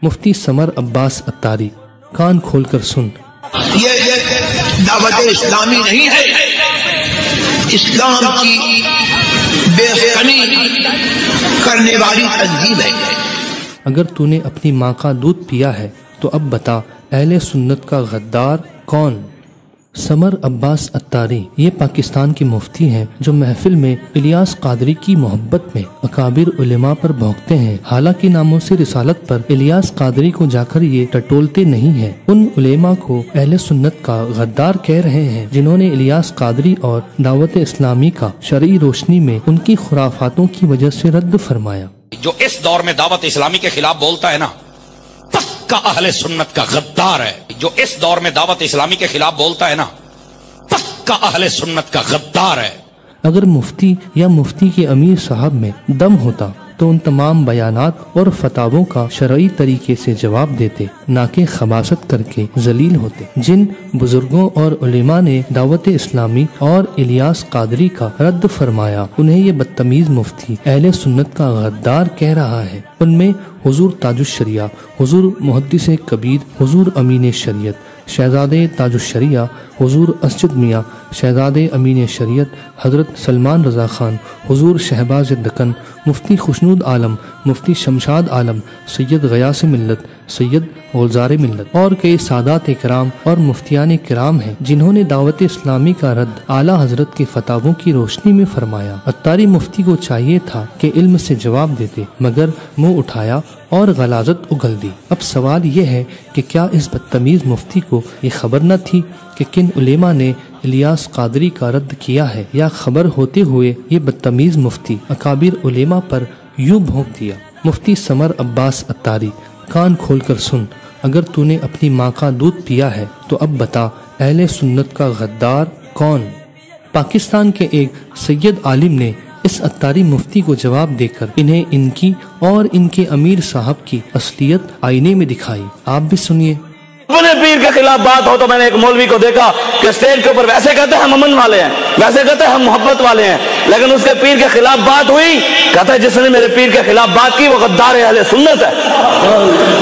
مفتی سمر عباس اتاری، کان کھول کر سن۔ یہ دعوت اسلامی نہیں ہے، اسلام کی بے غمی کرنے والی تنظیم ہے۔ اگر تو نے اپنی ماں کا دودھ پیا ہے تو اب بتا اہل سنت کا غدار کون؟ سمر عباس اتاری یہ پاکستان کے مفتی ہیں جو محفل میں الیاس قادری کی محبت میں اکابر علماء پر بھونکتے ہیں، حالانکہ ناموں سے رسالت پر الیاس قادری کو جا کر یہ ٹٹولتے نہیں ہیں۔ ان علماء کو اہل سنت کا غدار کہہ رہے ہیں جنہوں نے الیاس قادری اور دعوت اسلامی کا شرعی روشنی میں ان کی خرافاتوں کی وجہ سے رد فرمایا۔ جو اس دور میں دعوت اسلامی کے خلاف بولتا ہے نا، پکا اہل سنت کا غدار ہے۔ جو اس دور میں دعوت اسلامی کے خلاف بولتا ہے نا، پکا اہل سنت کا غدار ہے۔ اگر مفتی یا مفتی کے امیر صاحب میں دم ہوتا تو ان تمام بیانات اور فتاووں کا شرعی طریقے سے جواب دیتے، نہ کہ خباثت کر کے ذلیل ہوتے۔ جن بزرگوں اور علماء نے دعوت اسلامی اور الیاس قادری کا رد فرمایا، انہیں یہ بدتمیز مفتی اہل سنت کا غدار کہہ رہا ہے۔ ان میں حضور تاج الشریعہ، حضور محدث کبیر، حضور امین شریعت، شہزادے تاج الشریعہ حضور اسجد میاں، شہزادے امین شریعت حضرت سلمان رضا خان، حضور شہباز دکن، مفتی خوشنود عالم، مفتی شمشاد عالم، سید غیاث ملت، سید غلزار ملت اور کئی سادات کرام اور مفتیان کرام ہیں جنہوں نے دعوت اسلامی کا رد اعلیٰ حضرت کے فتاووں کی روشنی میں فرمایا۔ اتاری مفتی کو چاہیے تھا کہ علم سے جواب دیتے، مگر منہ اٹھایا اور غلاظت اگل دی۔ اب سوال یہ ہے کہ کیا اس بدتمیز مفتی کو یہ خبر نہ تھی کہ کن علماء نے الیاس قادری کا رد کیا ہے، یا خبر ہوتے ہوئے یہ بدتمیز مفتی اکابر علماء پر یوں بھونک دیا؟ مفتی سمر عباس اتاری، کان کھول کر سن۔ اگر تو نے اپنی ماں کا دودھ پیا ہے تو اب بتا اہل سنت کا غدار کون؟ پاکستان کے ایک سید عالم نے اس اتاری مفتی کو جواب دے کر انہیں ان کی اور ان کے امیر صاحب کی اصلیت آئینے میں دکھائی۔ آپ بھی سنیے۔ اپنے پیر کے خلاف بات ہو تو میں نے ایک مولوی کو دیکھا کہ اسٹیج کے اوپر ویسے کہتے ہیں ہم امن والے ہیں، ویسے کہتے ہیں ہم محبت والے ہیں، لیکن اس کے پیر کے خلاف بات ہوئی، کہتا ہے جس نے میرے پیر کے خلاف بات کی وہ غدار اہل سنت ہے،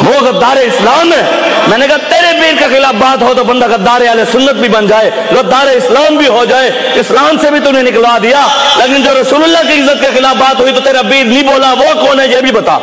وہ غدار اسلام ہے۔ میں نے کہا تیرے پیر کے خلاف بات ہو تو بندہ غدار اہل سنت بھی بن جائے، غدار اسلام بھی ہو جائے، اسلام سے بھی تو نے نکلوا دیا، لیکن جو رسول اللہ کی عزت کے خلاف بات ہوئی تو تیرا پیر نہیں بولا، وہ کون ہے یہ بھی بتا۔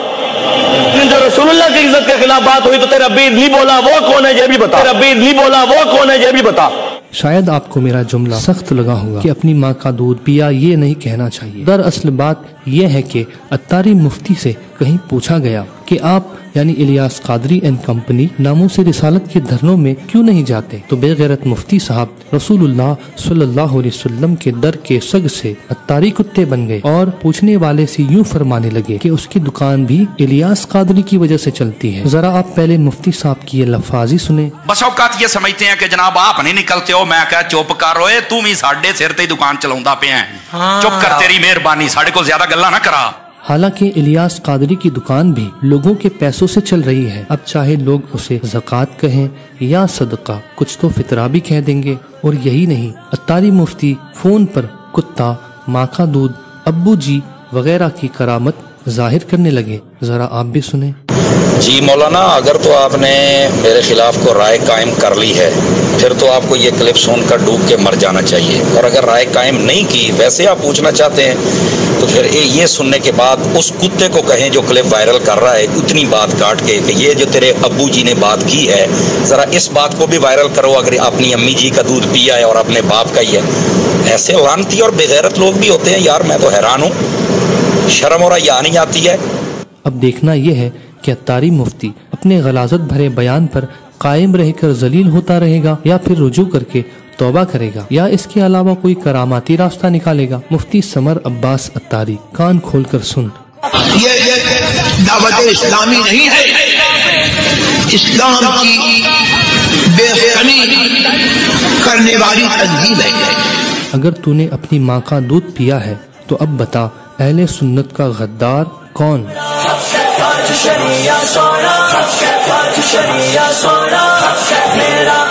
جو رسول اللہ کی عزت کے خلاف بات ہوئی تو تیرا پیر نہیں بولا، وہ کون ہے یہ بھی بتا۔ تیرا پیر نہیں بولا، وہ کون ہے یہ بھی بتا۔ شاید آپ کو میرا جملہ سخت لگا ہوگا کہ اپنی ماں کا دودھ پیا یہ نہیں کہنا چاہیے۔ دراصل بات یہ ہے کہ اتاری مفتی سے کہیں پوچھا گیا کہ آپ یعنی الیاس قادری اینڈ کمپنی ناموں سے رسالت کے دھرنوں میں کیوں نہیں جاتے، تو بے غیرت مفتی صاحب رسول اللہ صلی اللہ علیہ وسلم کے در کے سگ سے اتاری کتے بن گئے اور پوچھنے والے سے یوں فرمانے لگے کہ اس کی دکان بھی الیاس قادری کی وجہ سے چلتی ہے۔ ذرا آپ پہلے مفتی صاحب کی یہ لفاظی سنیں۔ بس اوقات یہ سمجھتے ہیں کہ جناب آپ نہیں نکلتے ہو، میں کہا چپ کر روئے، تم ہی ساڈے سر تے دکان چلاوندا پیا ہے، چپ کر، تیری مہربانی، ساڈے کو زیادہ گلاں نہ کرا۔ حالانکہ الیاس قادری کی دکان بھی لوگوں کے پیسوں سے چل رہی ہے، اب چاہے لوگ اسے زکوٰۃ کہیں یا صدقہ، کچھ تو فطرہ بھی کہہ دیں گے۔ اور یہی نہیں، اتاری مفتی فون پر کتا، ماں کا دودھ، ابو جی وغیرہ کی کرامت ظاہر کرنے لگے۔ ذرا آپ بھی سنیں۔ جی مولانا، اگر تو آپ نے میرے خلاف کو رائے قائم کر لی ہے پھر تو آپ کو یہ کلپ سن کر ڈوب کے مر جانا چاہیے، اور اگر رائے قائم نہیں کی، ویسے آپ پوچھنا چاہتے ہیں، تو پھر یہ سننے کے بعد اس کتے کو کہیں جو کلپ وائرل کر رہا ہے اتنی بات کاٹ کے کہ یہ جو تیرے ابو جی نے بات کی ہے، ذرا اس بات کو بھی وائرل کرو اگر اپنی امی جی کا دودھ پیا ہے اور اپنے باپ کا ہی ہے۔ ایسے لعنتی اور بغیرت لوگ بھی ہوتے ہیں یار، میں تو حیران ہوں، شرم اور حیا نہیں آتی ہے۔ اب دیکھنا یہ ہے کہ اتاری مفتی اپنے غلاظت بھرے بیان پر قائم رہ کر ذلیل ہوتا رہے گا یا پھر رجوع کر کے توبہ کرے گا، یا اس کے علاوہ کوئی کراماتی راستہ نکالے گا۔ مفتی سمر عباس اتاری، کان کھول کر سن۔ یہ دعوت اسلامی نہیں ہے، اسلام کی بے غمی کرنے والی تنظیم ہے۔ اگر تو نے اپنی ماں کا دودھ پیا ہے تو اب بتا اہل سنت کا غدار کون؟ شریعہ سونا، میرا